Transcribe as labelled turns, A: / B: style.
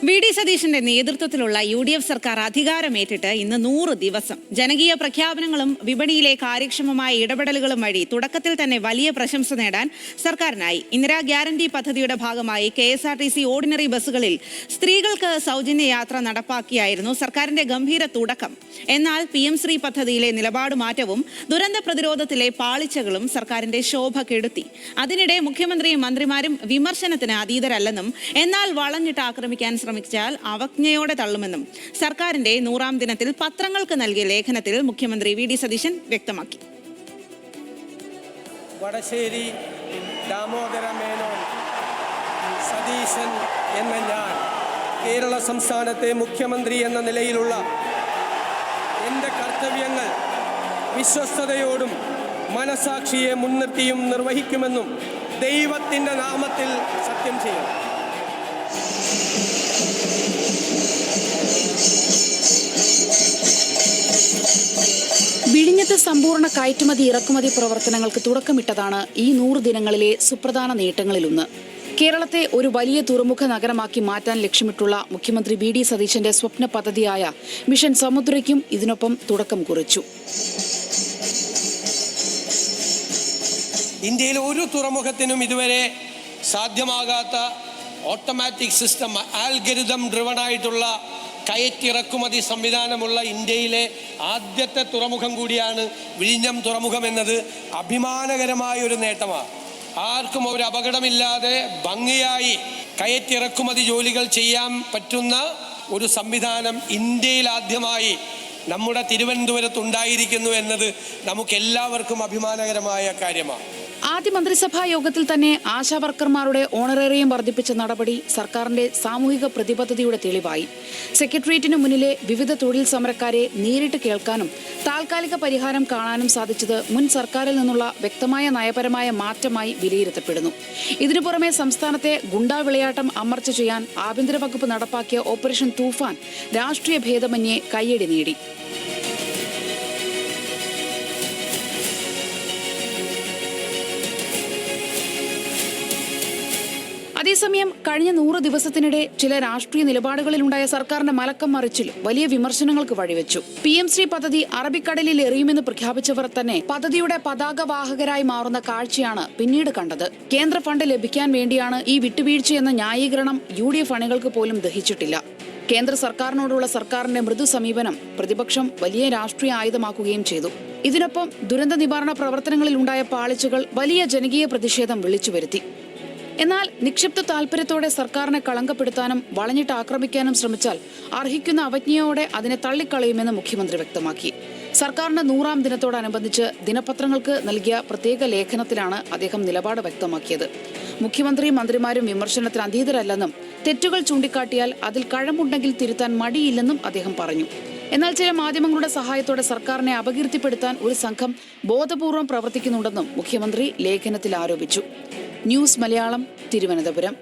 A: VD. സതീശന്റെ നേതൃത്വത്തിലുള്ള UDF സർക്കാർ അധികാരമേറ്റിട്ട് ഇന്ന് 100 ദിവസം. ജനകീയ പ്രഖ്യാപനങ്ങളും വിപണിയിലെ കാര്യക്ഷമമായ ഇടപെടലുകളും വഴി തുടക്കത്തിൽ തന്നെ വലിയ പ്രശംസ നേടാൻ സർക്കാരിനായി. ഇന്ദിരാ ഗ്യാരണ്ടി പദ്ധതിയുടെ ഭാഗമായി KSRTC ഓർഡിനറി ബസ്സുകളിൽ സ്ത്രീകൾക്ക് സൗജന്യ യാത്ര നടപ്പാക്കിയായിരുന്നു സർക്കാരിന്റെ ഗംഭീര തുടക്കം. എന്നാൽ PM ശ്രീ പദ്ധതിയിലെ നിലപാട് മാറ്റവും ദുരന്ത പ്രതിരോധത്തിലെ പാളിച്ചകളും സർക്കാരിന്റെ ശോഭ കെടുത്തി. അതിനിടെ മുഖ്യമന്ത്രിയും മന്ത്രിമാരും വിമർശനത്തിന് അതീതരല്ലെന്നും എന്നാൽ വളഞ്ഞിട്ട് ആക്രമിക്കാൻ ശ്രമിച്ചാൽ അവജ്ഞയോടെ തള്ളുമെന്നും സർക്കാരിന്റെ 100ാം ദിനത്തിൽ പത്രങ്ങൾക്ക് നൽകിയ ലേഖനത്തിൽ മുഖ്യമന്ത്രി വി.ഡി. സതീശൻ വ്യക്തമാക്കി.
B: വടശ്ശേരി ദാമോദര മേനോൻ സതീശൻ എന്ന ഞാൻ കേരള സംസ്ഥാനത്തെ മുഖ്യമന്ത്രി എന്ന നിലയിലുള്ള എൻ്റെ കർത്തവ്യങ്ങൾ വിശ്വസ്തയോടും മനസാക്ഷിയെ മുൻനിർത്തിയും നിർവഹിക്കുമെന്നും ദൈവത്തിൻ്റെ നാമത്തിൽ സത്യം ചെയ്യും.
C: വിഴിഞ്ഞത്ത് സമ്പൂർണ്ണ കയറ്റുമതി ഇറക്കുമതി പ്രവർത്തനങ്ങൾക്ക് തുടക്കമിട്ടതാണ് ഈ 100 ദിനങ്ങളിലെ സുപ്രധാന നേട്ടങ്ങളിലൊന്ന്. കേരളത്തെ ഒരു വലിയ തുറമുഖ നഗരമാക്കി മാറ്റാൻ ലക്ഷ്യമിട്ടുള്ള മുഖ്യമന്ത്രി വി.ഡി. സതീശന്റെ സ്വപ്ന പദ്ധതിയായ മിഷൻ സമുദ്രയ്ക്കും ഇതിനൊപ്പം തുടക്കം കുറിച്ചു.
B: ഇന്ത്യയിൽ ഒരു തുറമുഖത്തിനും ഇതുവരെ സാധ്യമാകാത്ത ഓട്ടോമാറ്റിക് സിസ്റ്റം, ആൽഗരിതം ഡ്രിവൺ ആയിട്ടുള്ള കയറ്റിറക്കുമതി സംവിധാനമുള്ള ഇന്ത്യയിലെ ആദ്യത്തെ തുറമുഖം കൂടിയാണ് വിഴിഞ്ഞം തുറമുഖം എന്നത് അഭിമാനകരമായ ഒരു നേട്ടമാണ്. ആർക്കും ഒരു അപകടമില്ലാതെ ഭംഗിയായി കയറ്റിറക്കുമതി ജോലികൾ ചെയ്യാൻ പറ്റുന്ന ഒരു സംവിധാനം ഇന്ത്യയിൽ ആദ്യമായി നമ്മുടെ തിരുവനന്തപുരത്ത് ഉണ്ടായിരിക്കുന്നു എന്നത് നമുക്കെല്ലാവർക്കും അഭിമാനകരമായ കാര്യമാണ്.
C: ആദ്യ മന്ത്രിസഭാ യോഗത്തിൽ തന്നെ ആശാവർക്കർമാരുടെ ഓണറേറിയം വർദ്ധിപ്പിച്ച നടപടി സർക്കാരിന്റെ സാമൂഹിക പ്രതിബദ്ധതയുടെ തെളിവായി. സെക്രട്ടേറിയറ്റിനു മുന്നിലെ വിവിധ തൊഴിൽ സമരക്കാരെ നേരിട്ട് കേൾക്കാനും താൽക്കാലിക പരിഹാരം കാണാനും സാധിച്ചത് മുൻ സർക്കാരിൽ നിന്നുള്ള വ്യക്തമായ നയപരമായ മാറ്റമായി വിലയിരുത്തപ്പെടുന്നു. ഇതിനു പുറമെ സംസ്ഥാനത്തെ ഗുണ്ടാ വിളയാട്ടം അമർച്ച ചെയ്യാൻ ആഭ്യന്തര വകുപ്പ് നടപ്പാക്കിയ ഓപ്പറേഷൻ തൂഫാൻ രാഷ്ട്രീയ ഭേദമന്യേ കയ്യടി നേടി. അതേസമയം കഴിഞ്ഞ 100 ദിവസത്തിനിടെ ചില രാഷ്ട്രീയ നിലപാടുകളിലുണ്ടായ സർക്കാരിന്റെ മലക്കം മറിച്ചിൽ വലിയ വിമർശനങ്ങൾക്ക് വഴിവെച്ചു. PM ശ്രീ പദ്ധതി അറബിക്കടലിൽ എറിയുമെന്ന് പ്രഖ്യാപിച്ചവർ തന്നെ പദ്ധതിയുടെ പതാകവാഹകരായി മാറുന്ന കാഴ്ചയാണ് പിന്നീട് കണ്ടത്. കേന്ദ്ര ഫണ്ട് ലഭിക്കാൻ വേണ്ടിയാണ് ഈ വിട്ടുവീഴ്ചയെന്ന ന്യായീകരണം UDF അണികൾക്ക് പോലും ദഹിച്ചിട്ടില്ല. കേന്ദ്ര സർക്കാരിനോടുള്ള സർക്കാരിന്റെ മൃദു സമീപനം പ്രതിപക്ഷം വലിയ രാഷ്ട്രീയ ആയുധമാക്കുകയും ചെയ്തു. ഇതിനൊപ്പം ദുരന്ത നിവാരണ പ്രവർത്തനങ്ങളിൽ ഉണ്ടായ പാളിച്ചകൾ വലിയ ജനകീയ പ്രതിഷേധം വിളിച്ചുവരുത്തി. എന്നാൽ നിക്ഷിപ്ത താൽപര്യത്തോടെ സർക്കാരിനെ കളങ്കപ്പെടുത്താനും വളഞ്ഞിട്ട് ആക്രമിക്കാനും ശ്രമിച്ചാൽ അർഹിക്കുന്ന അവജ്ഞയോടെ അതിനെ തള്ളിക്കളയുമെന്ന് മുഖ്യമന്ത്രി വ്യക്തമാക്കി. സർക്കാരിന്റെ 100ാം ദിനത്തോടനുബന്ധിച്ച് ദിനപത്രങ്ങൾക്ക് നൽകിയ പ്രത്യേക ലേഖനത്തിലാണ് അദ്ദേഹം നിലപാട് വ്യക്തമാക്കിയത്. മുഖ്യമന്ത്രിയും മന്ത്രിമാരും വിമർശനത്തിന് അതീതരല്ലെന്നും തെറ്റുകൾ ചൂണ്ടിക്കാട്ടിയാൽ അതിൽ കഴമ്പുണ്ടെങ്കിൽ തിരുത്താൻ മടിയില്ലെന്നും അദ്ദേഹം പറഞ്ഞു. എന്നാൽ ചില മാധ്യമങ്ങളുടെ സഹായത്തോടെ സർക്കാരിനെ അപകീർത്തിപ്പെടുത്താൻ ഒരു സംഘം ബോധപൂർവം പ്രവർത്തിക്കുന്നുണ്ടെന്നും മുഖ്യമന്ത്രി ലേഖനത്തിൽ ആരോപിച്ചു. ന്യൂസ് മലയാളം, തിരുവനന്തപുരം.